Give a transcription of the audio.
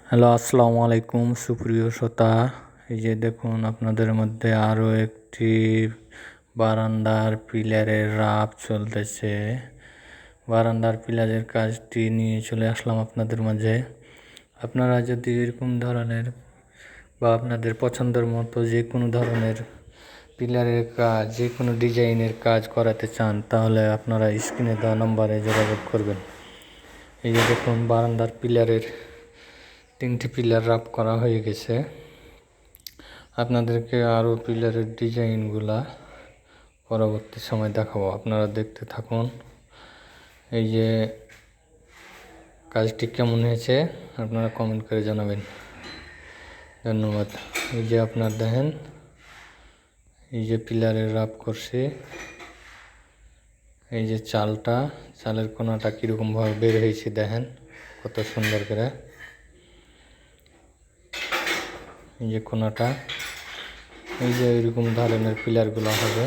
Hello, আসসালামু আলাইকুম সুপ্রিয় শ্রোতা। এই যে দেখুন, আপনাদের মধ্যে আরও একটি বারান্দার পিলারের রাপ চলতেছে। বারান্দার পিলারের কাজটি নিয়ে চলে আসলাম আপনাদের মাঝে। আপনারা যদি এরকম ধরনের বা আপনাদের পছন্দের মতো যে কোনো ধরনের পিলারের কাজ, যে কোনো ডিজাইনের কাজ করাতে চান, তাহলে আপনারা স্ক্রিনে দেওয়া নম্বরে যোগাযোগ করবেন। এই যে দেখুন, বারান্দার পিলারের 3টি পিলার রাপ করা হয়ে গেছে। আপনাদেরকে আরও পিলারের ডিজাইনগুলা পরবর্তী সময় দেখাবো, আপনারা দেখতে থাকুন। এই যে কাজটি কেমন হয়েছে আপনারা কমেন্ট করে জানাবেন। ধন্যবাদ। এই যে আপনার দেখেন, এই যে পিলারের রাপ করছি, এই যে চালের কোনাটা কীরকমভাবে বের হয়েছে দেখেন, কত সুন্দর করে। এই যে কোনাটা, এই যে এরকম ধরনের পিলারগুলো হবে।